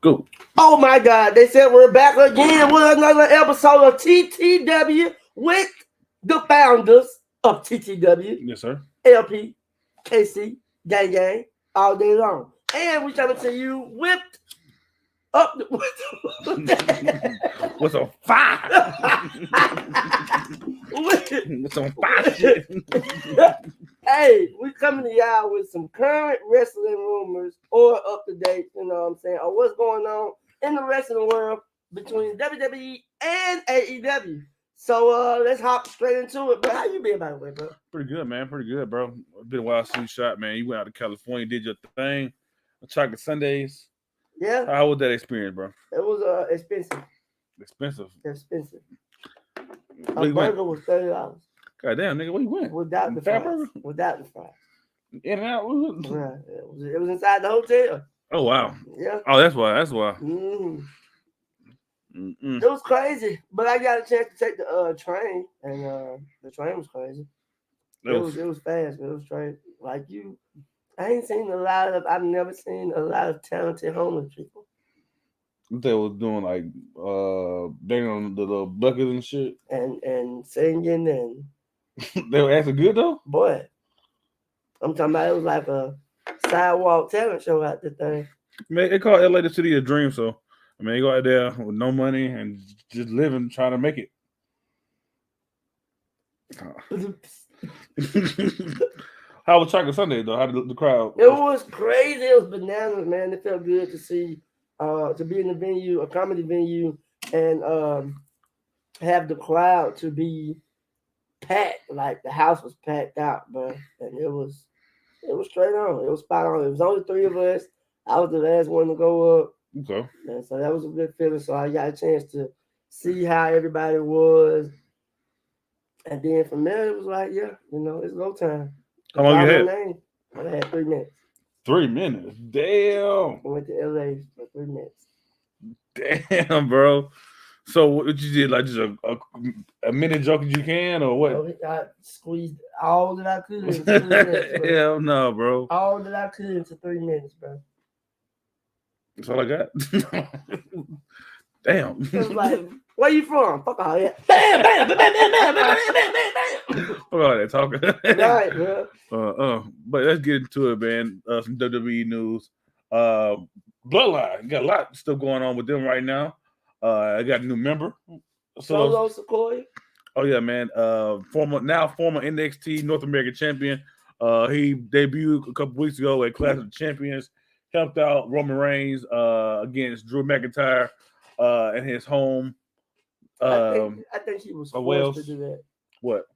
Go. Oh my God! They said we're back again with another episode of TTW with the founders of TTW, Yes, sir. LP, KC, Gang Gang, all day long, and we coming to you whipped up. What's on fire? What's on fire shit? Hey, we coming to y'all with some current wrestling rumors or up to date, you know what I'm saying, or what's going on in the wrestling world between WWE and AEW. So let's hop straight into it. But how you been, by the way, bro? Pretty good, man. Pretty good, bro. It's been a while since you shot, man. You went out to California, did your thing. Chocolate Sundays. Yeah. How was that experience, bro? It was expensive. Expensive. A burger was $30. Goddamn, nigga, where you went? Without the Fat fries. burger? Without the fries. In and out? Yeah, it was inside the hotel. Oh, wow. Yeah. Oh, that's why. Mm-hmm. It was crazy, but I got a chance to take the train, and the train was crazy. It was fast, but it was straight. Like I've never seen a lot of talented homeless people. They was doing like banging on the little buckets and shit. And singing and they were actually good though? Boy. I'm talking about it was like a sidewalk talent show out the thing. Man, they call LA the city of dreams, so I mean, you go out there with no money and just living, trying to make it. How was Chocolate Sunday though? How did the crowd? It was crazy. It was bananas, man. It felt good to see, to be in a venue, a comedy venue, and have the crowd to be packed. Like the house was packed out, bro, and it was straight on. It was spot on. It was only three of us. I was the last one to go up. Okay. And so that was a good feeling. So I got a chance to see how everybody was. And then from there, it was like, yeah, it's go time. How long you had? I had 3 minutes. 3 minutes? Damn. I went to LA for 3 minutes. Damn, bro. So what you did, like just a minute joke as you can, or what? I squeezed all that I could into 3 minutes, bro. Hell no, bro. All that I could into 3 minutes, bro. That's all I got. Damn. It was like, where you from? Fuck all that. Bam, bam, bam, bam, bam, bam, bam, bam, bam. Fuck all that talking. Right, bro. But let's get into it, man. Some WWE news. Bloodline. Got a lot of stuff going on with them right now. I got a new member. Solo Sequoia. Oh yeah, man. Former NXT North American champion. He debuted a couple weeks ago at Clash of the Champions. Helped out Roman Reigns against Drew McIntyre in his home. I think he was forced to do that. What?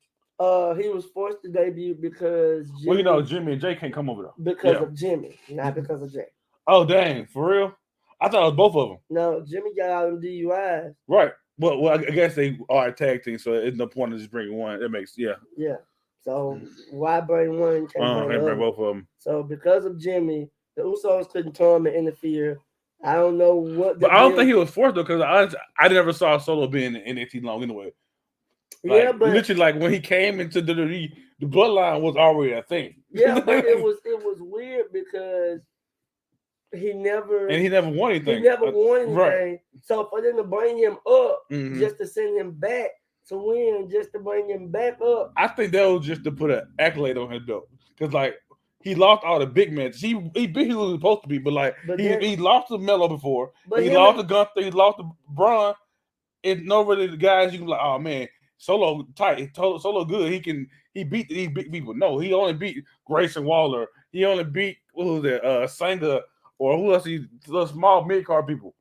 He was forced to debut because Jimmy and Jay can't come over though. Because of Jimmy, not because of Jay. Oh dang, for real? I thought it was both of them. No, Jimmy got all them DUIs. Right. Well, I guess they are a tag team, so it's no point in just bringing one. It makes Yeah. So why bring one? Can't bring both of them. So because of Jimmy, the Usos couldn't turn and interfere. I don't know what. But I don't think he was forced though, because I never saw Solo being in NXT long anyway. Like, but literally, like when he came into the Bloodline was already a thing. Yeah, but it was weird because he never won anything. He never won anything. Right. So for them to bring him up, just to send him back to win, just to bring him back up, I think that was just to put an accolade on his belt. Because like he lost all the big matches. He beat who he was supposed to be, but he lost to Melo before. He lost to Gunther. He lost to Braun. And nobody the guys you can be like, oh man, Solo tight, Solo good. He beat these big people. No, he only beat Grayson Waller. He only beat Singer or who else? The small mid card people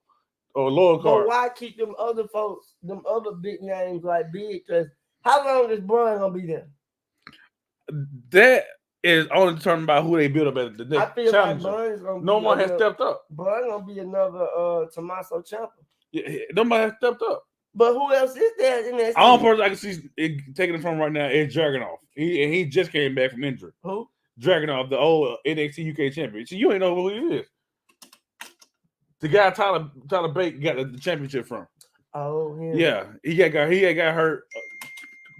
or lower card. But why keep them other folks, them other big names like big? Because how long is Braun gonna be there? That is only determined by who they build up as the next I feel challenger. like Braun's gonna no one has stepped up. Braun gonna be another Tommaso Ciampa. Yeah, nobody has stepped up. But who else is there in that? All person I can see taking it from right now is Dragunov. He just came back from injury. Who? Dragunov, the old NXT UK champion. So you ain't know who he is. The guy Tyler Bate got the championship from. Oh yeah. He got hurt,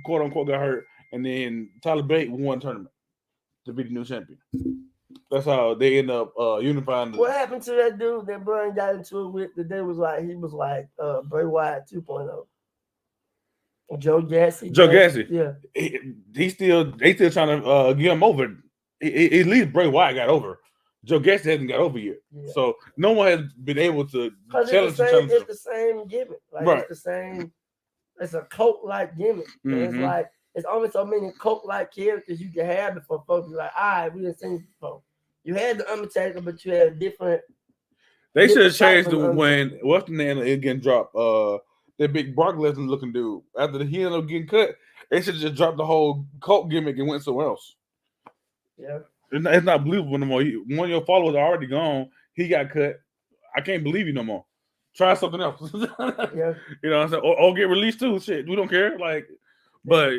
quote unquote got hurt, and then Tyler Bate won the tournament to be the new champion. That's how they end up unifying. What happened to that dude that Brian got into it with? The day was like Bray Wyatt 2.0. Joe Gacy. Joe Gacy. Yeah. They still trying to get him over. At least Bray Wyatt got over. Joe Gacy hasn't got over yet. Yeah. So no one has been able to challenge him. It's the same gimmick. Like, right. It's the same. It's a cult-like gimmick. Mm-hmm. It's like, it's only so many cult-like characters you can have before folks be like, all right, we didn't see this before. You had the Undertaker, but you had a different. They should have changed it when what's the name again dropped. That big Brock Lesnar looking dude. After he ended up getting cut, they should just drop the whole cult gimmick and went somewhere else. Yeah. It's not believable no more. One of your followers are already gone. He got cut. I can't believe you no more. Try something else. Yeah. You know what I'm saying? Or get released too. Shit. We don't care. Like, but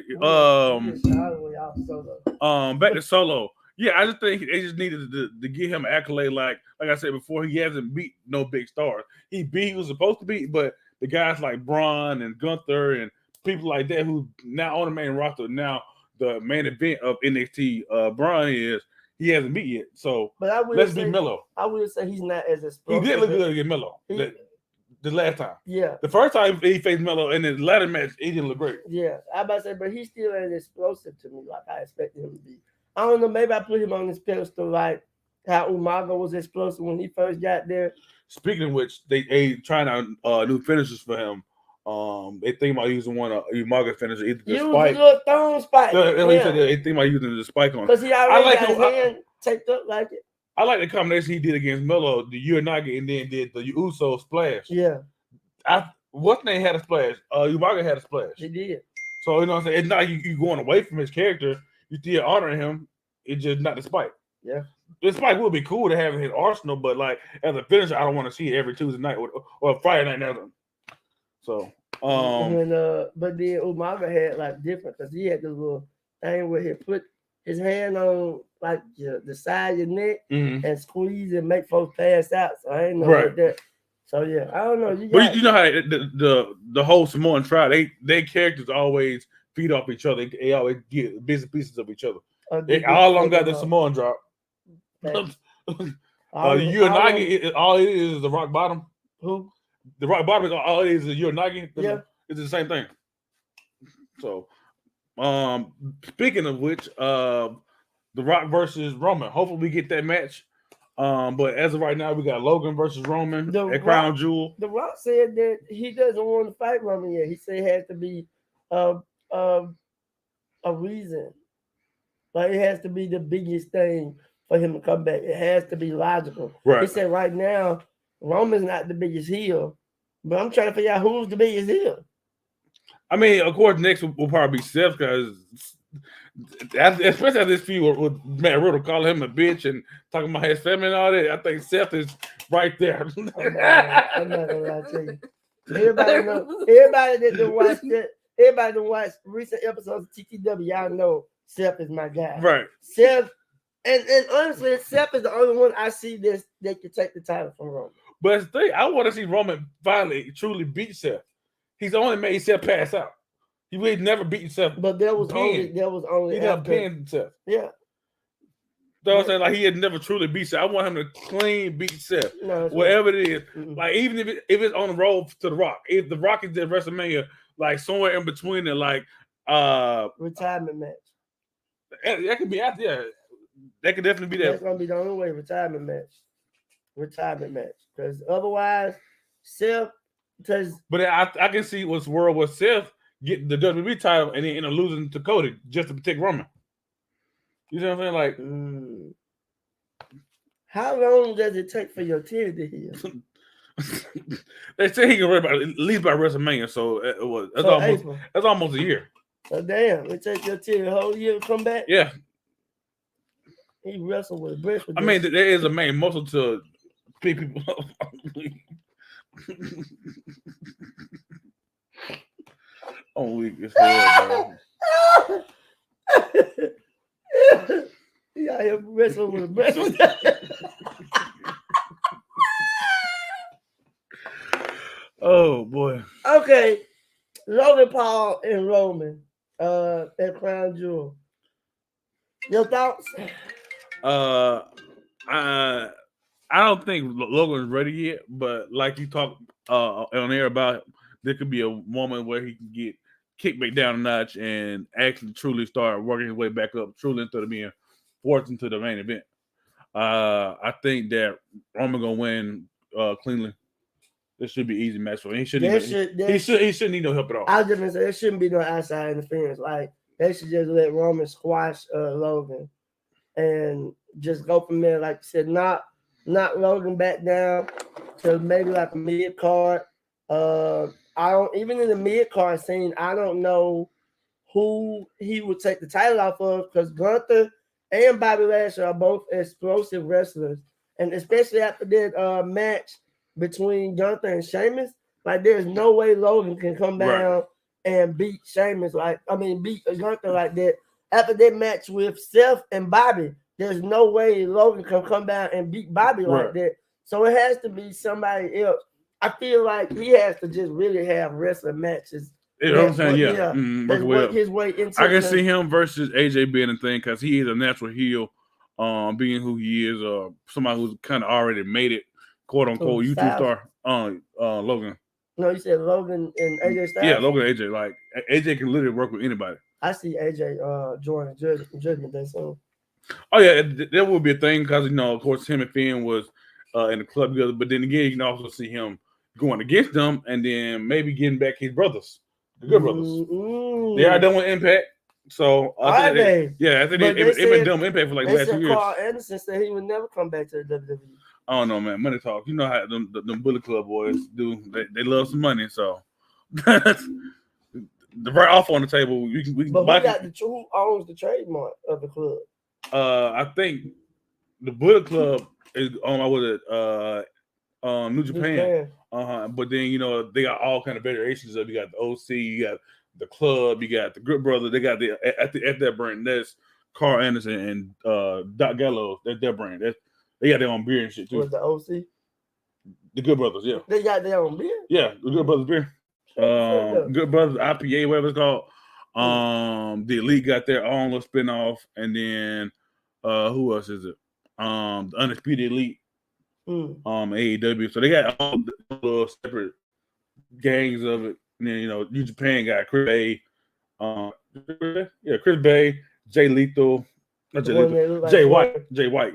back to Solo. Yeah, I just think they just needed to give him an accolade. Like I said before, he hasn't beat no big stars. He was supposed to beat, but the guys like Braun and Gunther and people like that who now on the main roster, now the main event of NXT, Braun he hasn't beat yet. So let's be Melo. I would say he's not as explosive. He did look good against Melo the last time. Yeah. The first time he faced Melo in his latter match, he didn't look great. Yeah. I about to say, but he still ain't explosive to me like I expected him to be. I don't know. Maybe I put him on this pedestal like how Umaga was explosive when he first got there. Speaking of which, they trying out new finishers for him. They think about using one Umaga finisher, either the spike. Use a little thumb spike. They think about using the spike on. Because he already got his hand taped up like it. I like the combination he did against Melo, the Uranagi, and then did the Uso splash. Yeah. What's name had a splash? Umaga had a splash. He did. So you know what I'm saying? It's not you going away from his character. You still honoring him. It's just not the spike. Yeah. The spike would be cool to have in his arsenal, but like as a finisher, I don't want to see it every Tuesday night or Friday night. Now. So, but then Umaga had like different because he had the little thing where he put his hand on like the side of your neck and squeeze and make folks pass out. So I ain't know like that. So yeah, I don't know. But you know how the whole Samoan tribe, they characters always feed off each other. They always get bits and pieces of each other. They all along got the Samoan drop. Uranagi, all it is the rock bottom. Who? The rock bottom is all it is Uranagi. Yeah. It's the same thing. So, speaking of which, The Rock versus Roman. Hopefully we get that match. But as of right now, we got Logan versus Roman at Crown Jewel. The Rock said that he doesn't want to fight Roman yet. He said it has to be a reason. Like it has to be the biggest thing for him to come back. It has to be logical. Right. He said right now, Roman's not the biggest heel, but I'm trying to figure out who's the biggest heel. I mean, of course, next will probably be Seth because, especially after this feud with Matt Riddle calling him a bitch and talking about his family and all that, I think Seth is right there. I'm not gonna lie to you. Everybody that done watched that, everybody that watched recent episodes of TTW, y'all know Seth is my guy. Right. Seth, and honestly, Seth is the only one I see that can take the title from Roman. But the thing, I want to see Roman finally truly beat Seth. He's only made Seth pass out. He really never beaten Seth. But there was only he never pinned Seth. Yeah. So I'm saying like he had never truly beat Seth. I want him to clean beat Seth. No, whatever it is. Mm-hmm. Like even if it's on the road to The Rock. If The Rock is at WrestleMania, like somewhere in between it, like retirement match. That could be after, yeah. That could definitely be that. That's gonna be the only way, retirement match. Because otherwise, Seth. But I can see what's world with Seth getting the WWE title and then end up losing to Cody just to protect Roman. You know what I'm saying? Like, how long does it take for your tear to heal? They say he can run at least by WrestleMania, so that's almost a year. So damn, it takes your tear a whole year to come back. Yeah, he wrestled with breast. I mean, there is a main muscle to people. I'm weak as hell, bro. He out here wrestling with a breast. Oh boy. Okay, Logan Paul and Roman at Crown Jewel. Your thoughts? I don't think Logan's ready yet, but like you talked on air about, there could be a moment where he can get kicked back down a notch and actually truly start working his way back up, truly instead of being forced into the main event. I think that Roman gonna win cleanly. This should be an easy match for him. He shouldn't need no help at all. I was just gonna say there shouldn't be no outside interference. Like they should just let Roman squash Logan and just go from there. Like you said, knock Logan back down to maybe like a mid card. I don't even in the mid card scene. I don't know who he would take the title off of because Gunther and Bobby Lashley are both explosive wrestlers, and especially after that match between Gunther and Sheamus, like there's no way Logan can come down and beat Sheamus. Beat Gunther like that. After that match with Seth and Bobby, there's no way Logan can come down and beat Bobby like that. So it has to be somebody else. I feel like he has to just really have wrestling matches. You know what I'm saying? Yeah. Work his way into I can see him versus AJ being a thing because he is a natural heel, being who he is, somebody who's kind of already made it, quote unquote, YouTube star. Logan. No, you said Logan and AJ Styles? Yeah, Logan and AJ. Like AJ can literally work with anybody. I see AJ joining Judgment Day soon. Oh yeah, that would be a thing because of course him and Finn was in the club together, but then again you can also see him going against them and then maybe getting back his brothers, the Good Brothers. Mm-hmm. They are done with Impact, so I think they've been done with Impact for like the last 2 years. Carl Anderson said he would never come back to the WWE. I don't know, man. Money talk. You know how them Bullet Club boys do. They love some money, so the right offer on the table. Who owns the trademark of the club? I think the Bullet Club is owned by New Japan. But then they got all kind of variations of. You got the OC, you got the club, you got the Good Brother. They got at that brand. That's Carl Anderson and Doc Gallows. That's their brand. They got their own beer and shit too. What's the OC? The Good Brothers, yeah. They got their own beer? Yeah, the Good Brothers beer. Good Brothers IPA, whatever it's called. The Elite got their own little spinoff, and then who else is it? The Undisputed Elite. AEW. So they got all the little separate gangs of it. And then New Japan got Chris Bay. Chris Bay, Jay Lethal. Not Jay Lethal. Jay White. Jay White.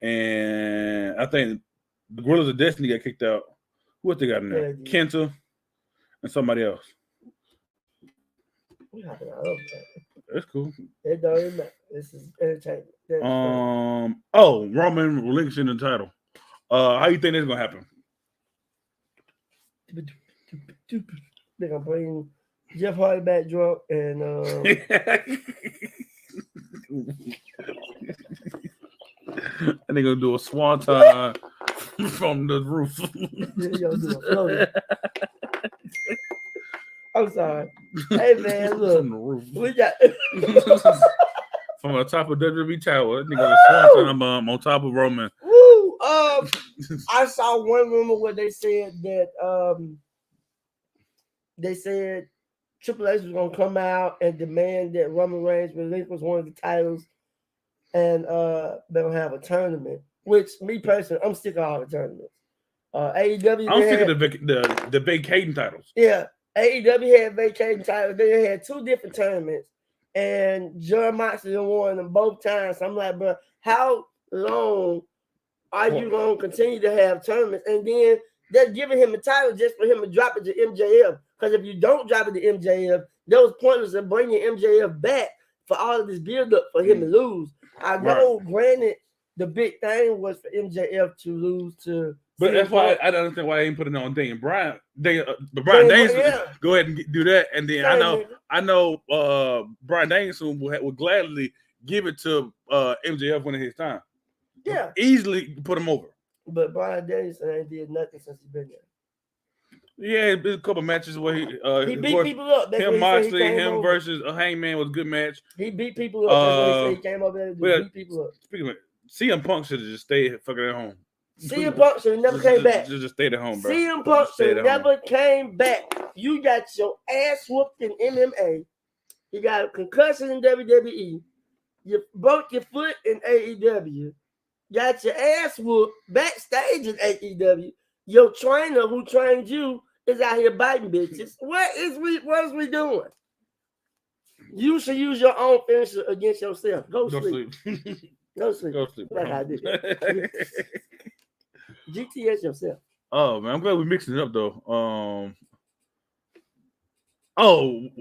And I think the Guerrillas of Destiny got kicked out. What they got in there? Kenta and somebody else. That's cool. It don't even matter. This is entertainment. Roman relinquishing the title. How you think that's gonna happen? They're gonna bring Jeff Hardy back drunk and and they're gonna do a swanton from the roof. I'm sorry. Hey man, look, from the roof. We got from the top of WWE Tower. That nigga swanton on top of Roman. Woo! I saw one rumor where they said that Triple H was gonna come out and demand that Roman Reigns relinquish one of the titles, and they'll have a tournament. Which me personally, I'm sick of all the tournaments. AEW. I'm sick of the vacating titles. Yeah, AEW had vacating titles. They had two different tournaments, and John Moxley won them both times. So I'm like, bro, how long are you going to continue to have tournaments? And then they're giving him a title just for him to drop it to MJF. Because if you don't drop it to MJF, there was pointless in bringing MJF back for all of this build-up for him to lose. I know, granted, the big thing was for MJF to lose to. But that's why I don't understand why they ain't put it on Dane Bryan. Brian Danielson go ahead and do that, and then I know Brian Danielson would gladly give it to MJF when it's his time. Yeah, easily put him over. But Brian Danielson ain't did nothing since he's been there. Yeah, there's a couple matches where he beat people up. That's him Moxley, him versus Hangman was a good match. He beat people up. That's when he came over there to beat people up. Speaking of CM Punk should have just stayed fucking at home. CM Punk should have never came back. Just stayed at home, bro. CM Punk should never came back. You got your ass whooped in MMA. You got a concussion in WWE. You broke your foot in AEW. Got your ass whooped backstage in AEW. Your trainer who trained you is out here biting bitches. What is we doing? You should use your own finisher against yourself. Go sleep. Go sleep. Go sleep. Like I did. GTS yourself. Oh man, I'm glad we're mixing it up though.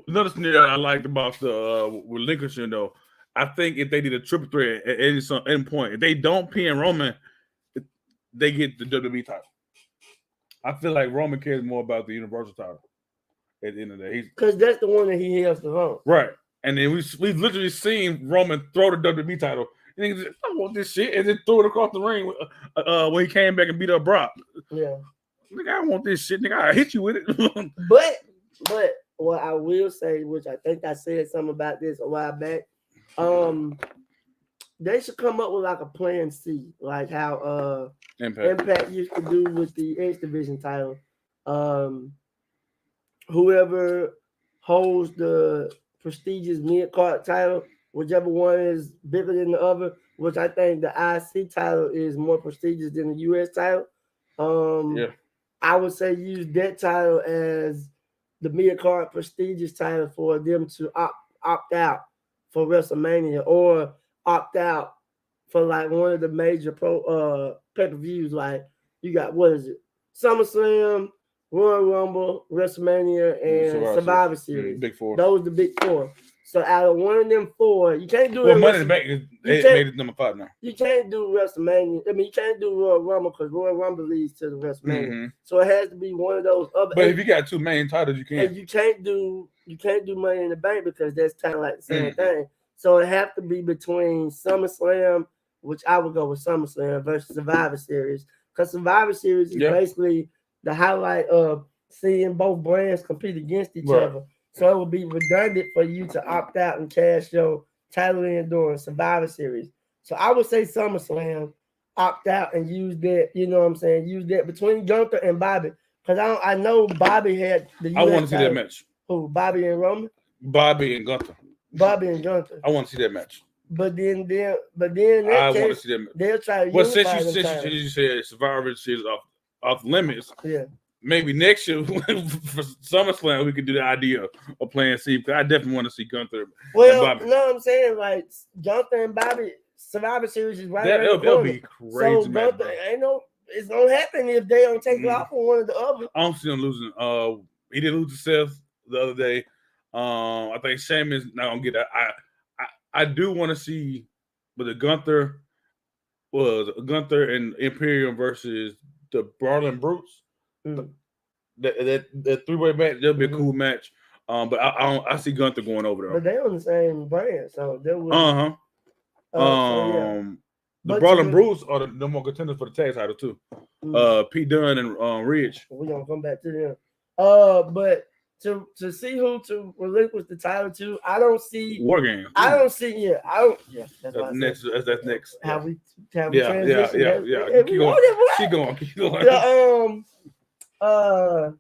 Another scenario I liked about the relinquishing though. I think if they did a triple threat at any point, if they don't pin Roman, they get the WWE title. I feel like Roman cares more about the Universal title at the end of the day. Because that's the one that he has to hold. Right. And then we've literally seen Roman throw the WWE title. And he just, I want this shit, and then threw it across the ring when he came back and beat up Brock. Yeah. Nigga, I want this shit. Nigga, I hit you with it. But what I will say, which I think I said something about this a while back, they should come up with like a plan C, like how Impact used to do with the X Division title. Whoever holds the prestigious mid-card title, whichever one is bigger than the other, which I think the IC title is more prestigious than the US title. I would say use that title as the mid-card prestigious title for them to opt out for WrestleMania or opt out for like one of the major pay-per-views. Like you got, what is it? SummerSlam, Royal Rumble, WrestleMania, and Survivor Series. Big four. Those the big four. So out of one of them four, you can't do it. Well, Money in the Bank made it number 5 now. You can't do WrestleMania. I mean, you can't do Royal Rumble because Royal Rumble leads to the WrestleMania. Mm-hmm. So it has to be one of those other. But if you got 2 main titles, you can't. And you can't do Money in the Bank because that's kind of like the same thing. So it have to be between SummerSlam, which I would go with SummerSlam, versus Survivor Series, because Survivor Series is basically the highlight of seeing both brands compete against each other. So it would be redundant for you to opt out and cash your title in during Survivor Series. So I would say SummerSlam, opt out and use that, you know what I'm saying? Use that between Gunther and Bobby. Because I know Bobby had the US I want to see that match. Who, Bobby and Roman? Bobby and Gunther. Bobby and Gunther. I want to see that match. But then I want to see that match. They'll try to since you said Survivor Series off limits, maybe next year for SummerSlam we could do the idea of playing C, because I definitely want to see Gunther. Well, and Bobby. No, I'm saying like Gunther and Bobby Survivor Series is right. That'll be crazy. So Gunther, it's gonna happen if they don't take it off on one of the other. I don't see him losing. He did lose to Seth the other day. I think Sheamus not gonna get that. I do want to see, but the Gunther and Imperium versus the Brawling Brutes. That 3-way match, that'll be a cool match. But I see Gunther going over there. But they're on the same brand, so they will. The Brawling Brutes are the number 1 contenders for the tag title too. Pete Dunne and Ridge. We're gonna come back to them. But to see who to relinquish the title to, I don't see War Games. I don't see. Yeah, I don't. Yeah, that's next. That's next. How we transition. Yeah. Keep going. What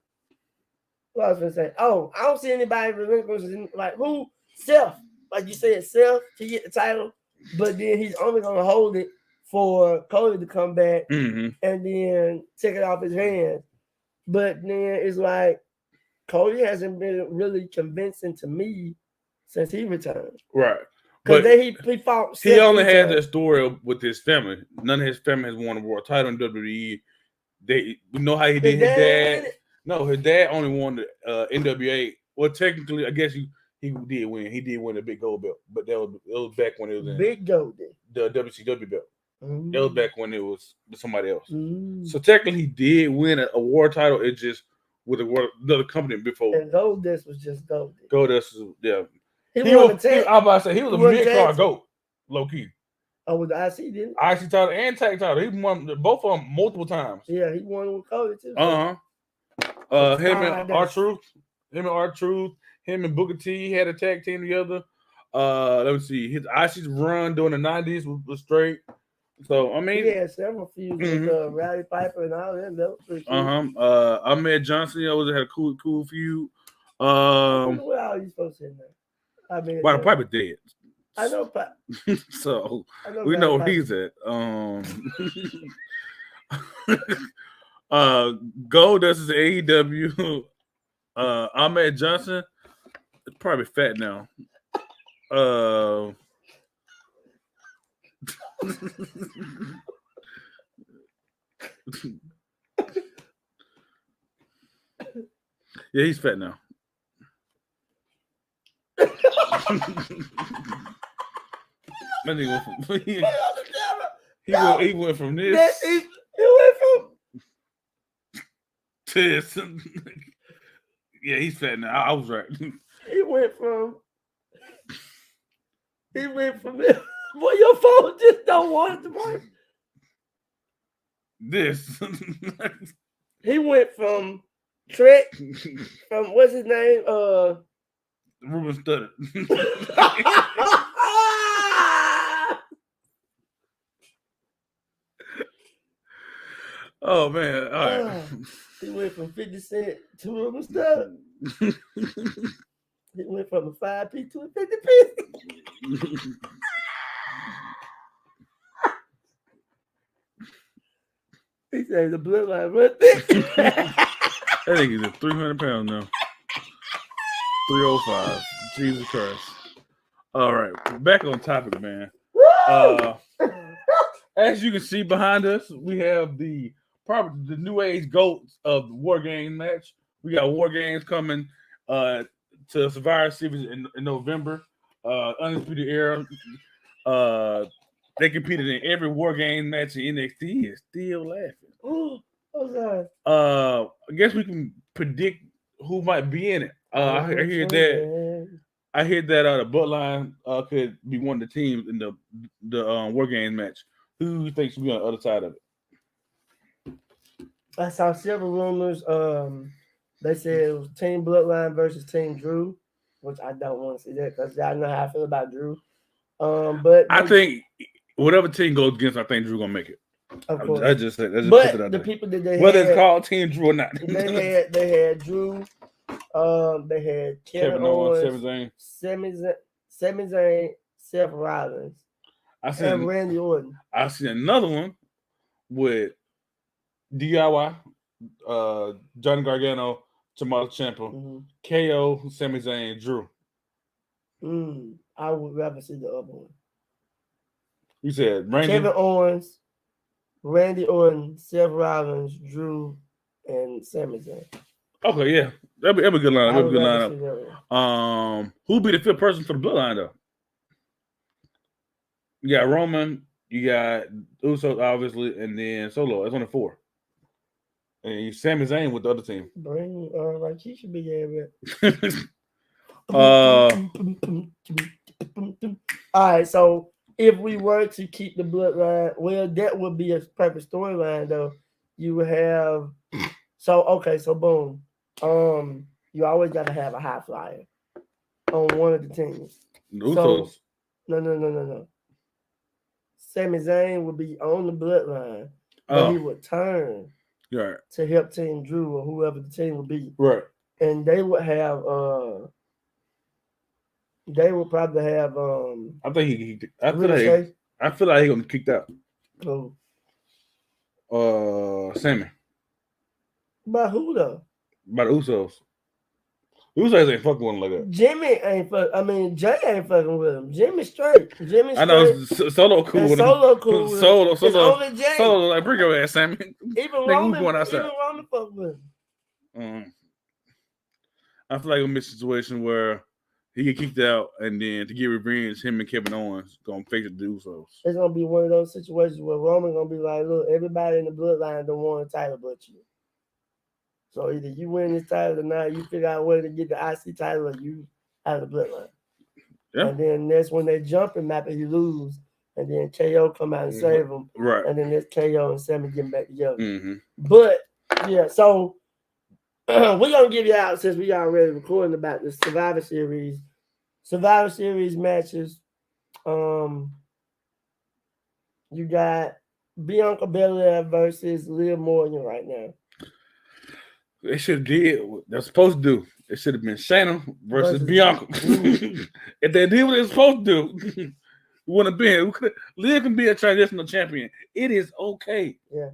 I was gonna say? Oh, I don't see anybody relinquishing like who Seth, like you said, Seth to get the title, but then he's only gonna hold it for Cody to come back and then take it off his hands. But then it's like Cody hasn't been really convincing to me since he returned. Right. Because he fought. He only had that story with his family. None of his family has won a world title in WWE. We know how he did. His dad. No, his dad only won the NWA. Well, technically, I guess he did win. He did win a big gold belt, but it was back when it was in big gold. The WCW belt. That was back when it was somebody else. So technically, he did win a war title. It just with another company before. And Goldust was just Goldust. Goldust, yeah. I'm about to say he was a mid-card GOAT, low key. Oh, with the IC, didn't he? IC title and tag title. He won both of them multiple times. Yeah, he won with Cody too. Him and R-Truth, him and Booker T had a tag team together. Let me see. His IC's run during the 90s was straight. So I mean, he had several feuds with Rowdy Piper and all that. That was pretty cool. Ahmed Johnson always had a cool feud. What are you supposed to say now? Rowdy Piper dead. I know. So we know where he's at. Goldust is AEW. Ahmed Johnson is probably fat now. Yeah, he's fat now. He went from this. He went from this. Yeah, he's fat now. I was right. He went from this. Boy, your phone just don't want it to work. This. He went from Trek, from what's his name? Ruben Studdard. Oh man! All right. He went from 50 Cent to Ruben Studdard. He went from a 5P to a 50P. He said the bloodline run thick. I think he's at 300 pounds now. 305. Jesus Christ. All right, back on topic, man. As you can see behind us, we have probably the new age goats of the War Games match. We got War Games coming to Survivor Series in November. Undisputed Era. They competed in every War Games match in NXT. Is still laughing. Oh, sorry. I guess we can predict who might be in it. I hear that. I hear that the Bloodline could be one of the teams in the War Games match. Who do you think should be on the other side of it? I saw several rumors. They said it was Team Bloodline versus Team Drew, which I don't want to see that because y'all know how I feel about Drew. But I think whatever team goes against, I think Drew gonna make it. Of course. I just said, but the people that they whether had, it's called Team Drew or not, they had Drew. They had Kevin Owens, Sami Zayn, Seth Rollins, and Randy Orton. I see another one with DIY, Johnny Gargano, Tommaso Ciampa, KO, Sami Zayn, Drew. I would rather see the other one. You said Randy? Kevin Owens, Randy Orton, Seth Rollins, Drew, and Sami Zayn. Okay, yeah. That'd be a good lineup. That'd be a good lineup. Who'd be the fifth person for the Bloodline, though? You got Roman, you got Usos, obviously, and then Solo. That's only four. And you Sami Zayn with the other team. Bring like he should be there. All right, so if we were to keep the Bloodline, well, that would be a perfect storyline, though. You would have so boom. You always got to have a high flyer on one of the teams. Usos. So, no. Sami Zayn would be on the Bloodline, but he would turn to help Team Drew or whoever the team would be. Right. And they would have they would probably have I feel like he gonna get kicked out. Who? Sammy. By who though? By the Usos. Usos ain't fucking with him like that. Jimmy ain't Jay ain't fucking with him. Jimmy's straight. I know Solo cool with him. Solo cool with him. Solo like bring your ass, Sammy. Even Roman fuck with him. I feel like it'll be a situation where he get kicked out, and then to get revenge, him and Kevin Owens gonna face the Usos. It's gonna be one of those situations where Roman gonna be like, "Look, everybody in the Bloodline don't want a title but you. So either you win this title or not, you figure out a way to get the IC title, or you have the Bloodline." Yeah. And then that's when they jump and map and you lose, and then KO come out and save them. Right. And then there's KO and Sammy getting back together. But yeah, so. We're gonna give you out since we already recording about the Survivor Series matches. You got Bianca Belair versus Liv Morgan right now. They should have did what they're supposed to do. It should have been Shayna versus Bianca. If they did what they were supposed to do, wouldn't have been. Liv can be a transitional champion. It is okay. Yeah.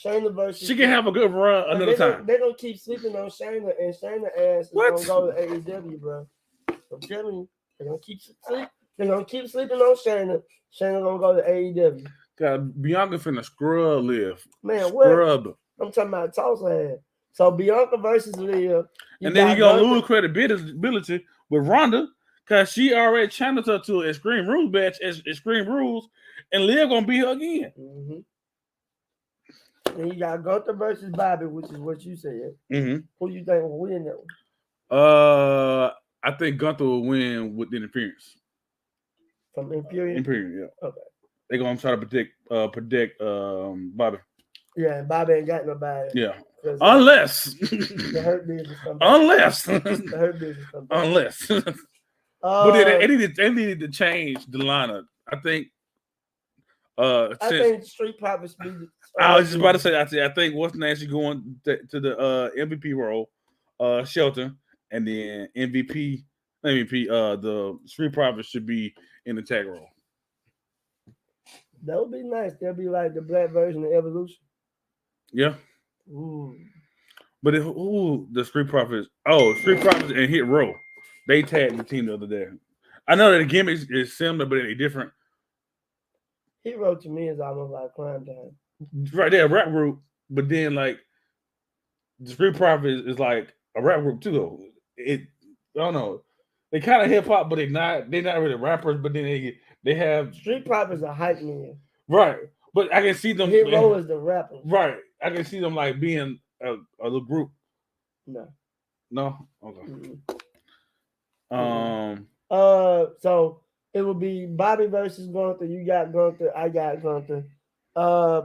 Shayna versus. She can have a good run another time. They're gonna keep sleeping on Shayna, and Shayna ass is gonna go to AEW, bro. I'm telling you, they're gonna keep sleeping. They're gonna keep sleeping on Shayna. Shayna gonna go to AEW. God, Bianca finna scrub Liv. Man, scrub. What? I'm talking about Tulsa head. So Bianca versus Liv. And then he gonna lose credibility with Ronda because she already channeled her to Extreme Rules match as Extreme Rules, and Liv gonna beat her again. Mm-hmm. And you got Gunther versus Bobby, which is what you said. Mm-hmm. Who you think will win that one? I think Gunther will win with interference. From Imperium? Imperium, yeah. Okay. They're gonna try to predict Bobby. Yeah, and Bobby ain't got nobody. Yeah. Unless the Hurt Business comes back. Unless the Hurt Business comes back. Unless. But they needed to change the lineup. I think think Street Profits be I was just about to say I think what's next going to the MVP role, Shelton, and then MVP, the Street Profits should be in the tag role. That would be nice. They'll be like the black version of Evolution. Yeah. Ooh. But the Street Profits? Oh, Street Profits and Hit Row. They tagged the team the other day. I know that the gimmick is similar, but they're different. Hit Row to me is almost like Crime Time. Right there, a rap group, but then like the Street Profits is like a rap group too. Though I don't know. They kind of hip hop, but they're not really rappers. But then they have Street Profits are hype men. Right. But I can see them. Hit Row is the rapper. Right. I can see them like being a little group. No. Okay. Mm-hmm. So it would be Bobby versus Gunther. You got Gunther. I got Gunther.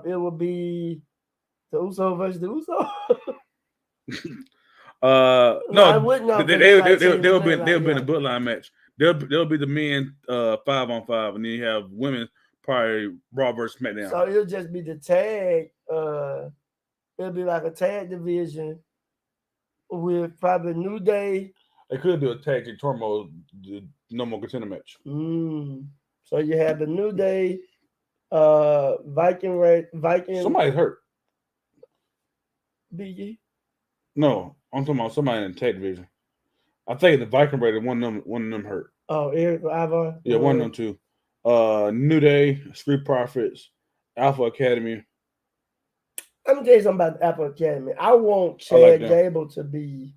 It would be the Uso versus the Uso. No, I wouldn't know. They'll be in a bloodline match. They'll be the men 5-on-5, and then you have women probably Raw versus SmackDown. So it'll just be the tag. It'll be like a tag division with probably New Day. They could do a tag team turmoil, no more contender match. So you have the New Day, Viking. Somebody's hurt. BG. No, I'm talking about somebody in the tag division. I think the Viking Raiders, one of them hurt. Oh, Eric Ivar? Yeah, one of them too. New Day, Street Profits, Alpha Academy. Let me tell you something about the Alpha Academy. I want Chad Gable to be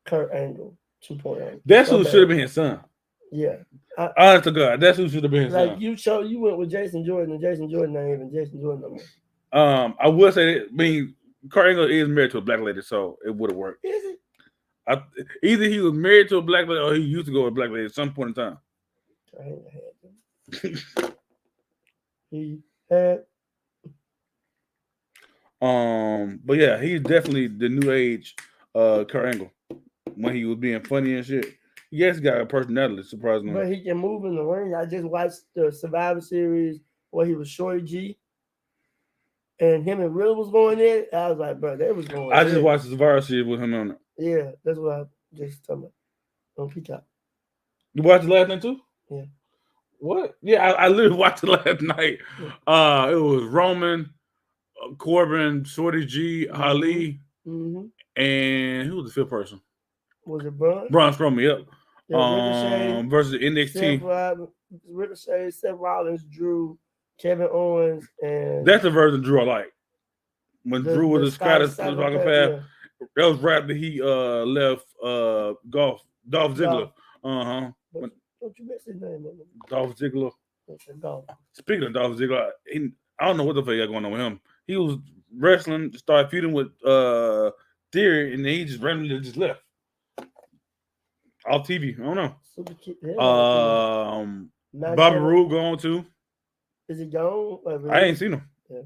Kurt Angle 2.0. That's who should have been his son. Yeah. Honest to God, that's who should have been his son. You went with Jason Jordan, and Jason Jordan ain't even Jason Jordan no more. I would say Kurt Angle is married to a black lady, so it would have worked. Is it? Either he was married to a black lady or he used to go with a black lady at some point in time. He had. But yeah, he's definitely the new age Kurt Angle when he was being funny and shit. Yes, he got a personality, surprisingly. But he can move in the ring. I just watched the Survivor Series where he was Shorty G. And him and Will was going in. I was like, bro, they was going I just watched the Survivor Series with him on it. Yeah, that's what I just talking about. On Peacock. You watched it last night too? Yeah. What? Yeah, I literally watched it last night. Yeah. It was Roman, Corbin, Shorty G, Ali, and who was the fifth person? Was it Braun? Braun Strowman, yep. Ricochet, versus NXT. Ricochet, Seth Rollins, Drew, Kevin Owens, and that's the version Drew I like. When Drew was a Scottish psychopath, that was right after he left Dolph Ziggler. Don't you miss his name? Dolph Ziggler. Golf. Speaking of Dolph Ziggler, I don't know what the fuck got going on with him. He was wrestling, started feuding with Theory, and then he just randomly just left. Off TV. I don't know. Bobby Roode gone too. Is he gone? I ain't seen him. Yeah.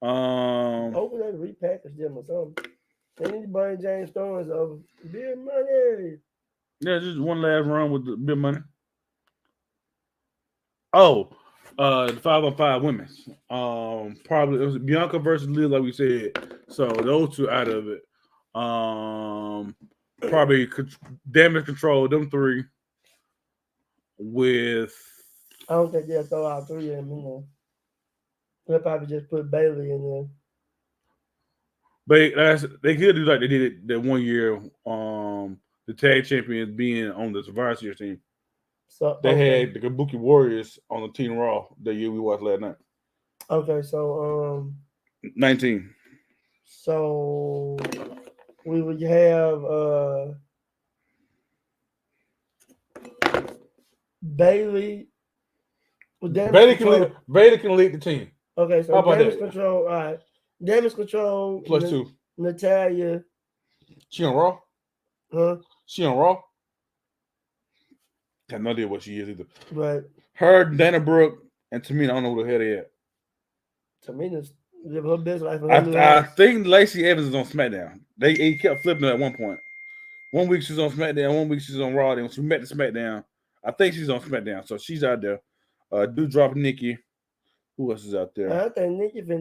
Hopefully they repackage them or something. They need to bring James Storms over. Big money. Yeah, just one last run with the big money. Oh, the 5-on-5 women's. Probably it was Bianca versus Liv, like we said. So those two out of it. Probably Damage Control, them three. With I don't think they'll throw out 3 of them in there. They'll probably just put Bailey in there. But they could do like they did it that one year. The tag champions being on the Survivor Series team. So they had the Kabuki Warriors on the Team Raw that year we watched last night. Okay, so 19. So we would have Bailey. Bailey can lead the team. Okay, so Damage Control. All right, Damage Control +2. Natalya. She on Raw? Huh? She on Raw? I have no idea what she is either. Right. Her, Dana Brooke, and Tamina, I don't know who the hell they at. Tamina's live her best life. I think Lacey Evans is on SmackDown. He kept flipping her at one point. 1 week she's on SmackDown, 1 week she's on Raw. Then when she met the SmackDown, I think she's on SmackDown, so she's out there. Doudrop Nikki. Who else is out there? I think Nikki they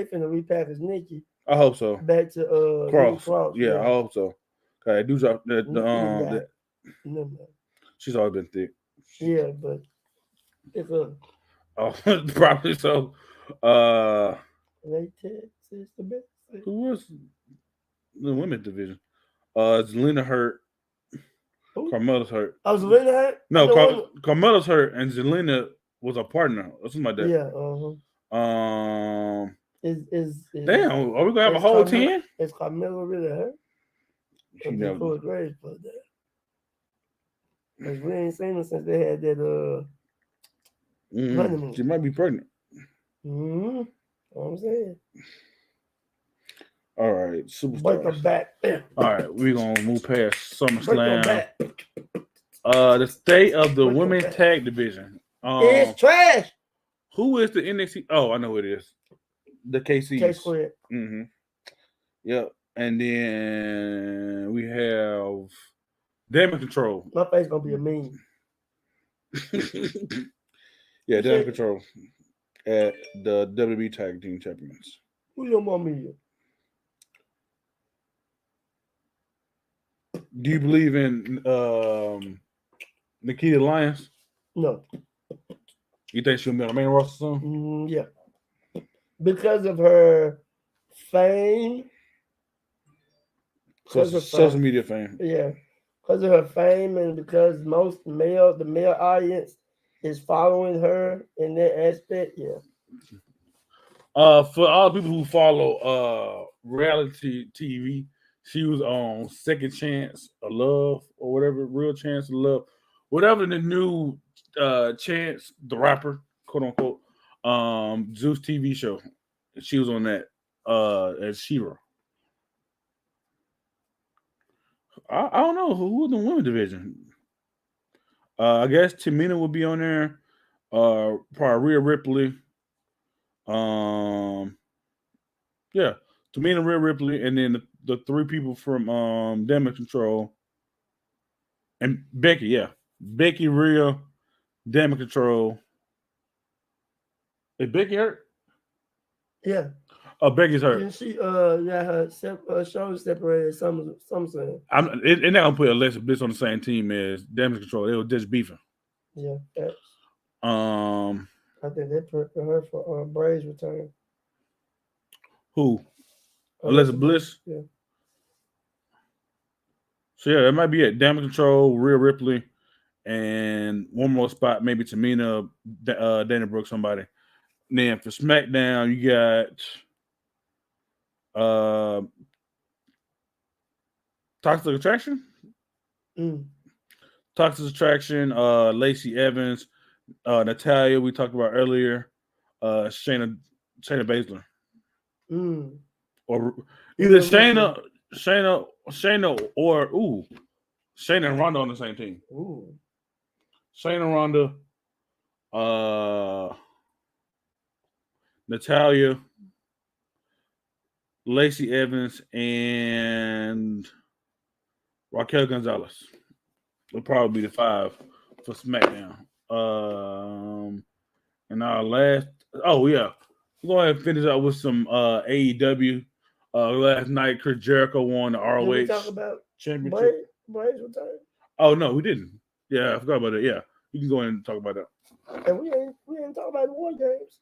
finna repackage Nikki. I hope so. Back to Cross. Yeah, I hope so. Okay, Doudrop. She's always been thick. Yeah, but it's a. Oh, probably so. Latex is the best. Who was the women's division? Zelina hurt. Carmella's hurt. Oh, Zelina hurt? No, Carmella's hurt, and Zelina was a partner or something like that. Yeah. Damn, are we gonna have a whole 10? Is Carmella really hurt? She never. Great for that. Because we ain't seen her since they had that honeymoon. She might be pregnant. Mm-hmm. What I'm saying. All right, Superstars. Break her back. All right, we're gonna move past SummerSlam. The state of the women's tag division. It's trash. Who is the NXT? Oh, I know who it is. The KCs. K-Squared. Mm-hmm. Yep. And then we have Damage Control. My face gonna be a meme. Yeah, Damage Control at the WWE Tag Team Champions. Who your mommy is? Do you believe in Nikita Lyons? No. You think she'll be on the main roster soon? Yeah. Because of her fame. Social media fame. Yeah. Because of her fame and because the male audience is following her in that aspect, yeah. For all the people who follow reality TV, she was on Second Chance of Love or whatever, Real Chance of Love, whatever the new Chance the Rapper, quote unquote, Zeus TV show. She was on that as She-Ra. I don't know who in the women's division. I guess Tamina will be on there. Probably Rhea Ripley. Yeah, Tamina, Rhea Ripley, and then the three people from Damage Control and Becky. Yeah, Becky, Rhea, Damage Control. Is Becky hurt? Yeah. Oh, Becky's hurt. And she her shoulders separated. Some saying. They're not gonna put Alexa Bliss on the same team as Damage Control. They were just beefing. Yeah. I think they put her for Bray's return. Who? Alexa Bliss. Yeah. So yeah, that might be it. Damage Control, Rhea Ripley, and one more spot, maybe Tamina, Dana Brooke, somebody. And then for SmackDown, you got Toxic Attraction. Toxic Attraction, Lacey Evans, Natalya, we talked about earlier, Shayna Baszler. Or either Shayna or Shayna and Ronda on the same team. Shayna, Ronda, Natalya, Lacey Evans, and Raquel Gonzalez will probably be the 5 for SmackDown. And our last, we'll go ahead and finish out with some AEW. Last night, Chris Jericho won the ROH Did we talk about championship. Brady's return? Oh no, we didn't. Yeah, I forgot about it. Yeah, you can go in and talk about that. And we didn't talk about the War Games.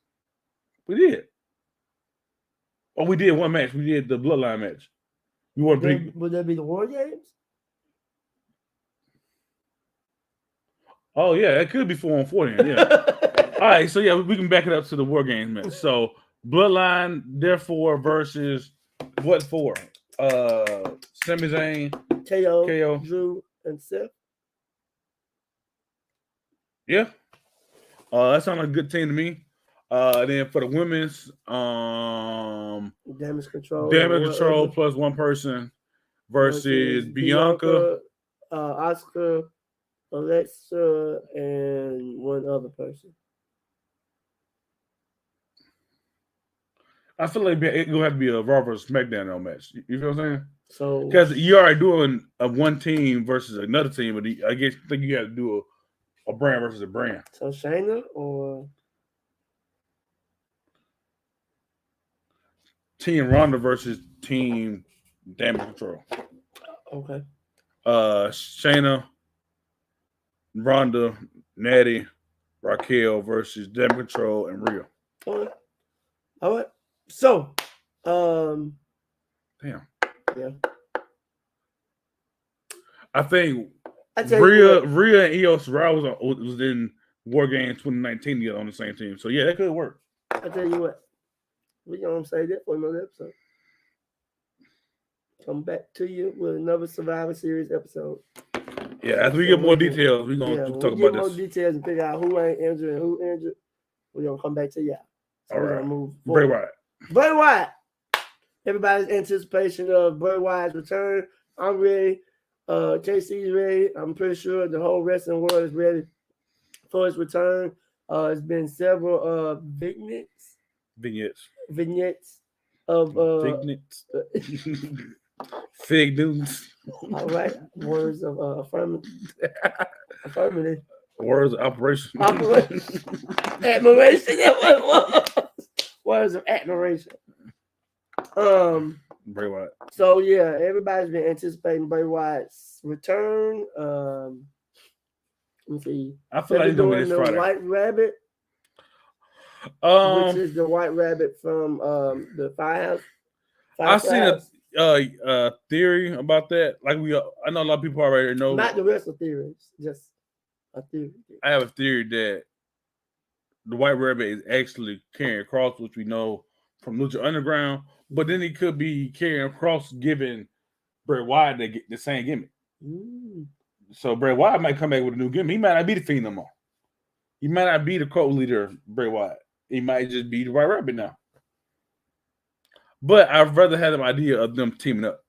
We did. Oh, we did one match. We did the Bloodline match. You want to Would that be the War Games? Oh yeah, it could be 4-on-4 then. Yeah. All right, so yeah, we can back it up to the War Games match. So Bloodline, therefore, versus what for? Sami Zayn, KO, Drew, and Seth. Yeah. That sounds like a good team to me. Then for the women's, Damage Control plus one person versus Bianca, Asuka, Alexa, and one other person. I feel like it's gonna have to be a Raw versus SmackDown match. You feel what I'm saying? So because you are doing a one team versus another team, but I guess I think you have to do a brand versus a brand. So Shayna or Team Ronda versus Team Damage Control. Okay. Shayna, Ronda, Natty, Raquel versus Damage Control and Rhea. All right. So, damn. Yeah. I think Rhea and Io Shirai was in War Games 2019 together on the same team. So yeah, that could work. I tell you what, we're gonna say that for another episode. Come back to you with another Survivor Series episode. Yeah, as we get more details, we're gonna talk about this. More details and figure out who ain't injured and who injured. We're gonna come back to y'all. So we're gonna move forward. Bray Wyatt. Everybody's anticipation of Bray Wyatt's return. I'm ready. KC's ready. I'm pretty sure the whole wrestling world is ready for his return. It's been several vignettes of vignettes. Fig news. All right. Words of affirmative. Words of operation. Admiration. That's what it was. Words of admiration. Bray Wyatt. So yeah, everybody's been anticipating Bray Wyatt's return. Let me see. I feel like he's doing this Friday. White Rabbit. Which is the White Rabbit from the Firehouse. I've seen a theory about that. Like I know a lot of people already know. Not the rest of theories, just a theory. I have a theory that the White Rabbit is actually carrying across, which we know from Lucha Underground, but then he could be carrying across, giving Bray Wyatt the same gimmick. So Bray Wyatt might come back with a new gimmick. He might not be the Fiend no more. He might not be the cult leader, Bray Wyatt. He might just be the White Rabbit now. But I'd rather have an idea of them teaming up.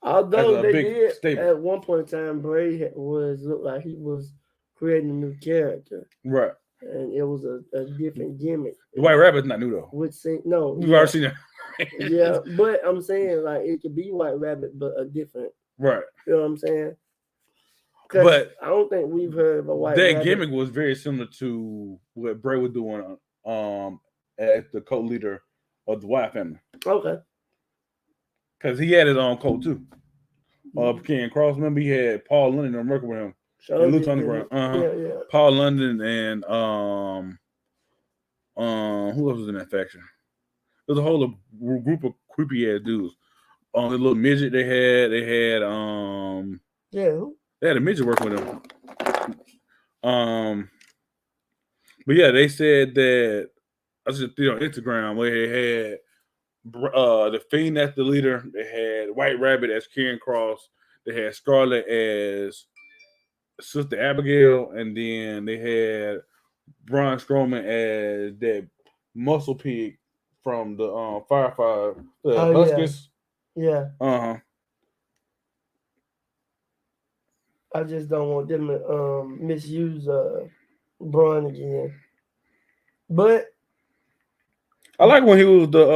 Although they did statement. At one point in time, Bray looked like he was creating a new character, right? And it was a different gimmick. The White Rabbit's not new though. We've already seen that. Yeah, but I'm saying like it could be White Rabbit, but a different. Right. You know what I'm saying? But I don't think we've heard of a White Rabbit. That gimmick was very similar to what Bray was doing as the co-leader of the Wyatt family. Okay. Because he had his own cult too. Ken Cross, remember he had Paul London working with him. And Lucha Underground. Yeah. Paul London and who else was in that faction? There's a whole group of creepy ass dudes. The little midget they had they had a midget working with them. But yeah, they said that I just did on Instagram where they had the Fiend as the leader, they had White Rabbit as Karen Cross, they had Scarlett as Sister Abigail, and then they had Braun Strowman as that muscle pig from the Firefighter, the Huskies. Yeah. I just don't want them to misuse Braun again. But I like when he was the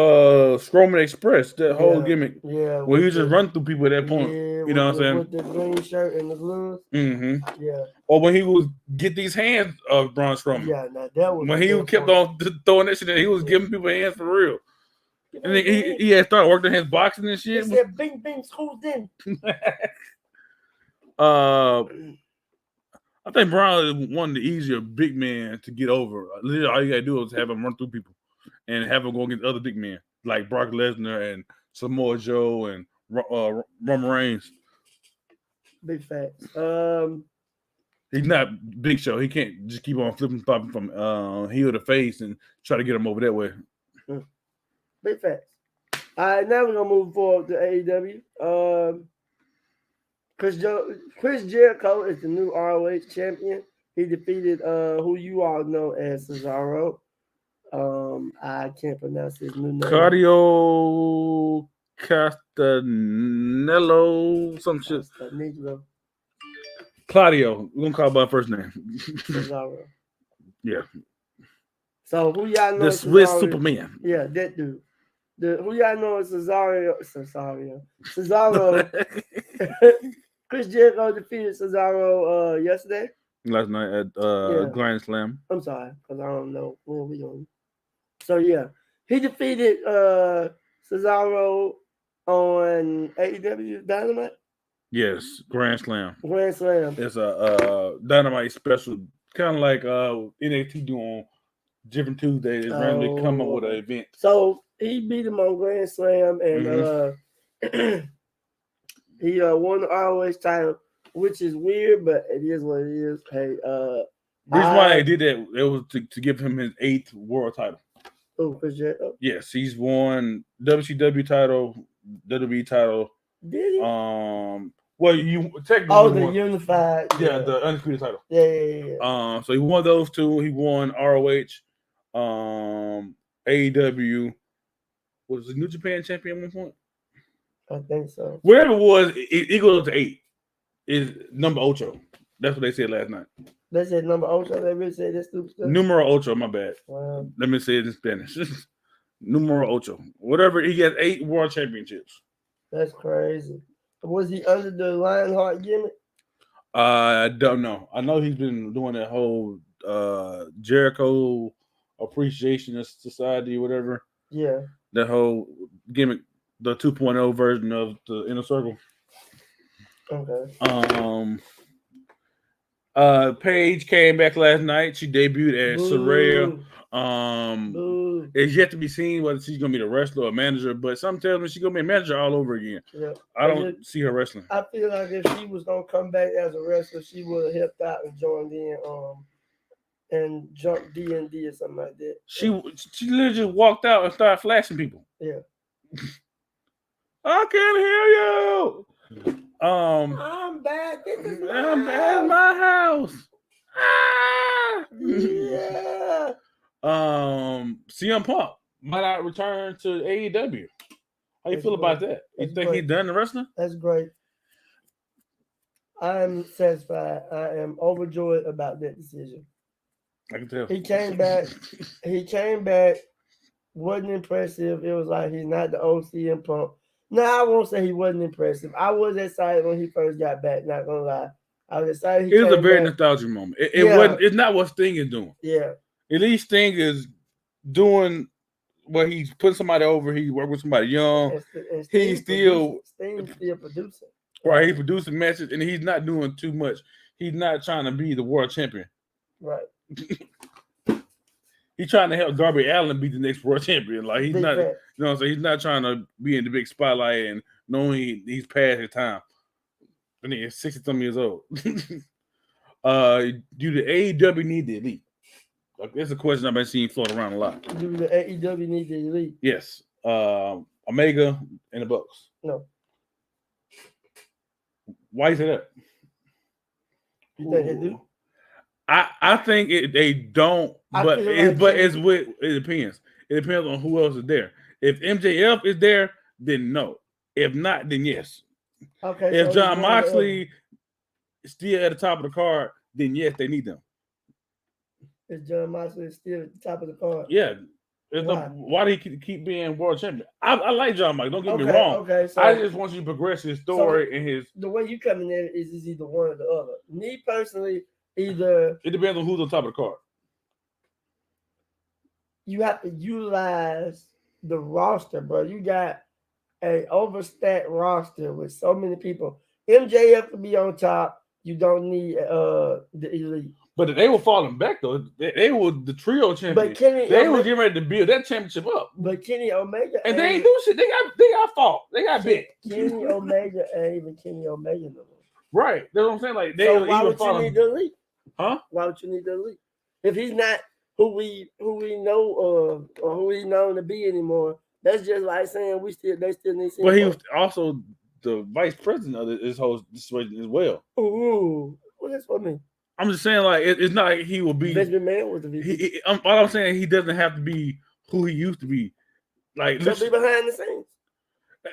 Strowman Express, that whole gimmick. Yeah. Where he just run through people at that point. Yeah, you know what I'm saying? With the green shirt and the gloves. Mm-hmm. Yeah. Or when he was get these hands of Braun Strowman. Yeah, that was when he kept on throwing that shit in, he was giving people hands for real. And then he had started working his boxing and shit. He said, "Bing, bing, school's in." I think Brown is one of the easier big men to get over. Literally, all you gotta do is have him run through people and have him go against other big men like Brock Lesnar and Samoa Joe and Roman Reigns. Big facts. He's not Big Show. He can't just keep on flipping flopping from heel to face and try to get him over that way. Big facts. All right, now we're gonna move forward to AEW. Chris Jericho is the new ROH champion. He defeated who you all know as Cesaro. I can't pronounce his new name. Claudio Castagnello, some shit. Claudio. We're gonna call him by first name. Cesaro. Yeah. So who y'all know? The Swiss Superman. Yeah, that dude. Who y'all know is Cesaro. Chris Jericho defeated Cesaro yesterday. Last night at Grand Slam. I'm sorry, because I don't know when we going. So yeah, he defeated Cesaro on AEW Dynamite. Yes, Grand Slam. Grand Slam. It's a Dynamite special, kind of like NXT do on different Tuesdays. It's randomly come up with an event. So he beat him on Grand Slam, and he won the ROH title, which is weird, but it is what it is. Hey, the reason why they did that, it was to give him his 8th world title. Oh, Chris Jericho? Yes, he's won WCW title, WWE title. Did he? Well, you technically the unified. Yeah, the undisputed title. Yeah. So he won those two. He won ROH, AEW. Was the New Japan champion at one point? I think so. Wherever it was, it goes to 8. Is number 8. That's what they said last night. They said number 8. They really said that stupid stuff. Numero 8. My bad. Wow. Let me say it in Spanish. Numero 8. Whatever. He has 8 world championships. That's crazy. Was he under the Lionheart gimmick? I don't know. I know he's been doing that whole Jericho Appreciation Society, whatever. Yeah. That whole gimmick, the 2.0 version of the Inner Circle. Okay. Paige came back last night. She debuted as Saraya. It's yet to be seen whether she's gonna be the wrestler or manager, but something tells me she's gonna be a manager all over again. Yeah. I don't see her wrestling. I feel like if she was gonna come back as a wrestler, she would have helped out and joined in and jumped D&D or something like that. She literally just walked out and started flashing people. Yeah. I can't hear you. I'm back. I'm at my house. Ah! Yeah. CM Punk might not return to AEW. How you feel about that? You think he's done the wrestling? That's great. I am satisfied. I am overjoyed about that decision. I can tell. He came back. Wasn't impressive. It was like he's not the old CM Punk. No, I won't say he wasn't impressive. I was excited when he first got back. Not gonna lie, I was excited. It was a very nostalgic moment. It wasn't. It's not what Sting is doing. Yeah. At least Sting is doing what he's putting somebody over. He worked with somebody young. He's still producing. Right, he's producing matches, and he's not doing too much. He's not trying to be the world champion. Right. He's trying to help Darby Allin be the next world champion. Like he's not, you know what I'm saying? He's not trying to be in the big spotlight and knowing he's past his time. And he's 60-something years old. Do the AEW need the elite? That's a question I've been seeing float around a lot. Do the AEW need the elite? Yes. Omega and the Bucks. No. Why you say that? You think they do? I think they don't, but it depends. It depends on who else is there. If MJF is there, then no. If not, then yes. Okay. If John Moxley is still at the top of the card, then yes, they need them. Is John Moxley still at the top of the card? Yeah. Why do he keep being world champion? I like John Moxley. Don't get me wrong. Okay. So, I just want you to progress his story and his. The way you come in there is either one or the other. Me personally, either it depends on who's on top of the card. You have to utilize the roster, bro. You got a overstacked roster with so many people. MJF to be on top. You don't need the elite. But they were falling back though. They were the trio champions. They were getting ready to build that championship up. But Kenny Omega and they ain't do shit. They got fought. They got bit. Kenny Omega ain't even Kenny Omega no more. Right. That's what I'm saying. Like they so why would you need the elite? Huh? Why would you need the elite? If he's not who we know or who he's known to be anymore, that's just like saying they still need. But he was also the vice president of this whole situation as well. Ooh, what that's what I mean. I'm just saying, like it's not like he will be. Vince McMahon was the VP. All I'm saying, he doesn't have to be who he used to be. Like, so be behind the scenes.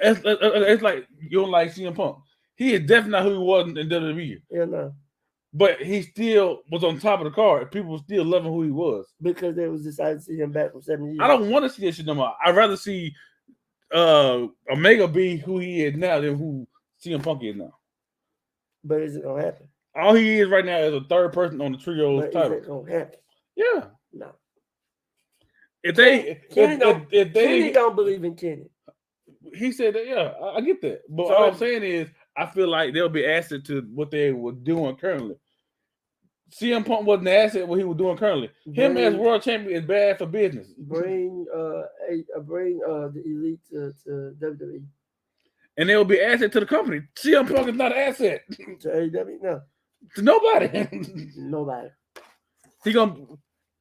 It's like you don't like CM Punk. He is definitely not who he was in WWE. Yeah, no. But he still was on top of the card. People were still loving who he was because they was decided to see him back for 7 years. I don't want to see that shit no more. I'd rather see Omega be who he is now than who CM Punk is now. But is it gonna happen? All he is right now is a third person on the trio's title. Is it gonna happen? Yeah. No. If they Kenny don't believe in Kenny. He said that, yeah, I get that. But so, all I'm saying is I feel like they'll be asset to what they were doing currently. CM Punk wasn't an asset what he was doing currently. Him as world champion is bad for business. Bring the elite to WWE. And they will be asset to the company. CM Punk is not an asset. To AEW? No. To nobody. Nobody. He gonna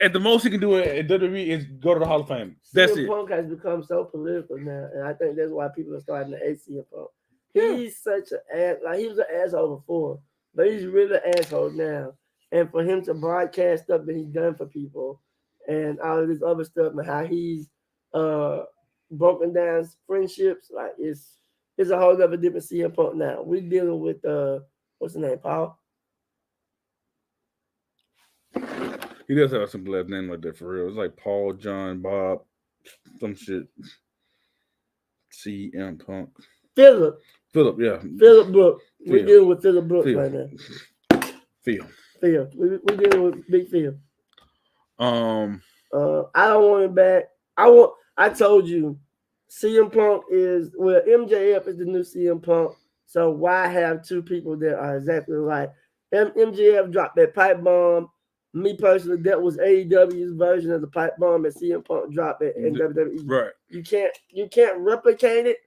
at the most he can do at WWE is go to the Hall of Fame. That's it. CM Punk has become so political now, and I think that's why people are starting to hate CM Punk. He's such an ass. Like he was an asshole before, but he's really an asshole now. And for him to broadcast stuff that he's done for people, and all of this other stuff, and how he's broken down friendships, like it's a whole other different CM Punk now. We're dealing with what's his name, Paul. He does have some last name like that for real. It's like Paul, John, Bob, some shit. CM Punk. Philip, yeah. Philip Brooks. We're dealing with Philip Brooks right now. Phil. We're dealing with Big Phil. I don't want him back. I told you, CM Punk is MJF is the new CM Punk. So why have two people that are exactly like MJF dropped that pipe bomb? Me personally, that was AEW's version of the pipe bomb that CM Punk dropped it in WWE. Right. You can't replicate it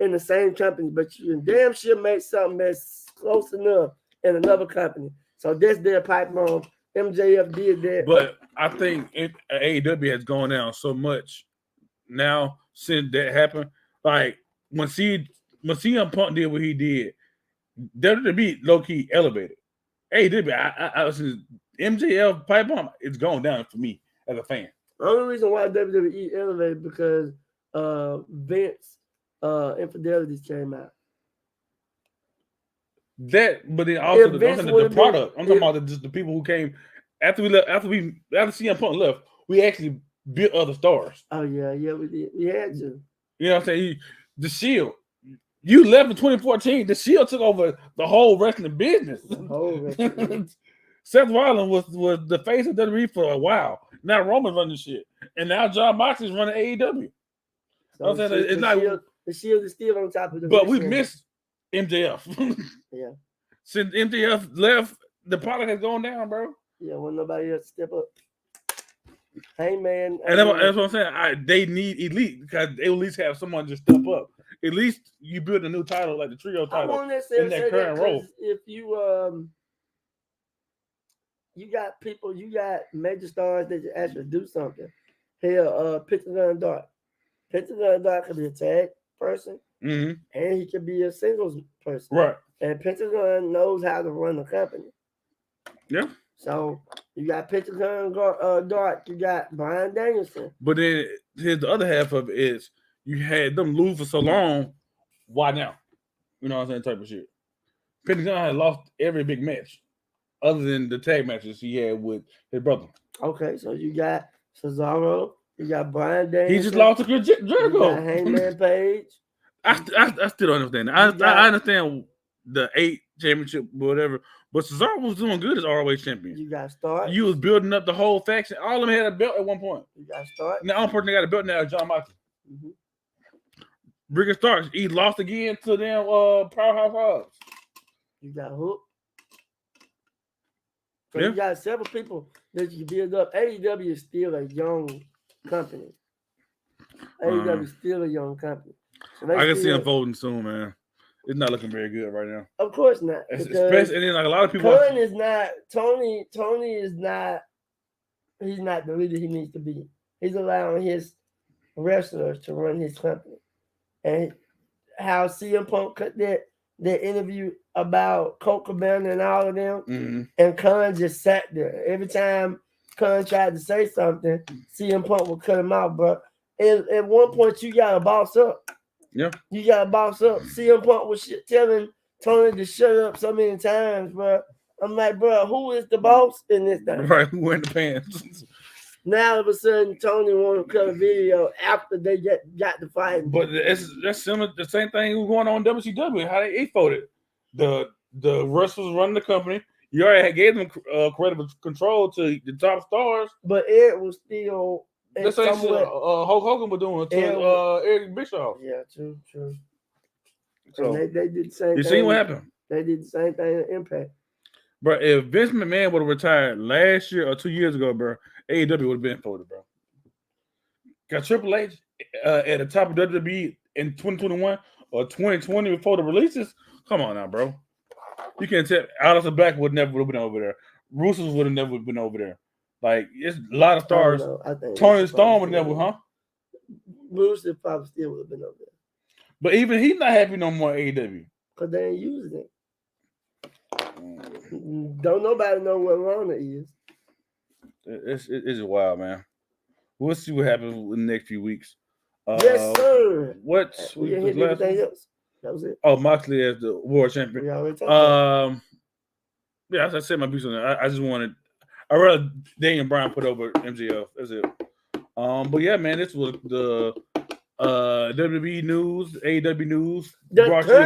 in the same company, but you can damn sure make something that's close enough in another company. So that's their pipe bomb. MJF did that. But I think AEW has gone down so much now since that happened. Like when CM Punk did what he did, WWE low-key elevated. AEW, I was MJF pipe bomb, it's going down for me as a fan. The only reason why WWE elevated because Vince infidelities came out. That, but then also the product. I'm talking about just the people who came after CM Punk left. We actually built other stars. Oh yeah, we did. We had to. You know what I'm saying? The Shield. You left in 2014. The Shield took over the whole wrestling business. Seth Rollins was the face of WWE for a while. Now Roman's running shit, and now John Moxley's running AEW. So the Shield is still on top of the. But we missed MJF. Yeah. Since MJF left, the product has gone down, bro. Yeah, when nobody else step up. Hey man, and that's what I'm saying. They need elite because they at least have someone just step up. At least you build a new title like the trio title in that current role. If you you got major stars that actually do something. Hell, Pentagon Dark. Pentagon Dark could be a tag person, and he could be a singles person. Right. And Pentagon knows how to run a company. Yeah. So you got Pentagon Dark, you got Bryan Danielson. But then here's the other half of it is you had them lose for so long. Why now? You know what I'm saying? Type of shit. Pentagon had lost every big match other than the tag matches he had with his brother. Okay, so you got Cesaro, you got Bryan Danielson. He just lost to Jericho. You got Hangman Page. I still don't understand. I understand the 8 championship, whatever. But Cesaro was doing good as ROH champion. You got Stark. You was building up the whole faction. All of them had a belt at one point. You got Stark. The only person that got a belt now is John Moxley. Mm-hmm. Ricky Starks, he lost again to them Powerhouse Hobbs. You got Hook. So yeah. You got several people that you build up. AEW is still a young company. AEW is still a young company. So I can see unfolding soon, man. It's not looking very good right now. Of course not. Especially, and then like a lot of people. KaRon is not Tony is not. He's not the leader he needs to be. He's allowing his wrestlers to run his company, and how CM Punk cut that interview about Colt Cabana and all of them, and KaRon just sat there. Every time KaRon tried to say something, CM Punk would cut him out. But at one point, you got to boss up. Yeah, you got to boss up. CM Punk was telling Tony to shut up so many times, bro. I'm like, bro, who is the boss in this thing? Right, who in the pants? Now all of a sudden, Tony want to cut a video after they got the fight. But that's similar. The same thing was going on in WCW. How they folded. The wrestlers running the company. You already gave them creative control to the top stars. But Eric was still. The same shit Hulk Hogan was doing to Eric Bischoff. Yeah, true. So they did the same thing. You seen what happened? They did the same thing in Impact. Bro, if Vince McMahon would have retired last year or 2 years ago, bro, AEW would have been folded, bro. Got Triple H at the top of WWE in 2021 or 2020 before the releases. Come on now, bro. You can't tell. Alistair Black would never have been over there. Russo's would have never been over there. Like, it's a lot of stars. Tony Storm would never, huh? Russo probably still would have been over there. But even he's not happy no more AEW. Because they ain't using it. Don't nobody know what Rona is. It's wild, man. We'll see what happens in the next few weeks. Yes, sir. What's we didn't hit anything else? That was it. Oh, Moxley as the world champion. We already talked yeah, I said my piece on that. I just wanted. I rather Daniel Bryan put over MJF. That's it. But yeah, man, this was the WWE news, AEW news. Brought to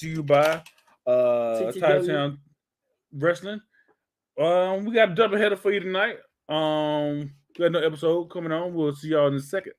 you by Titletown Wrestling. We got a double header for you tonight. We got another episode coming on. We'll see y'all in a second.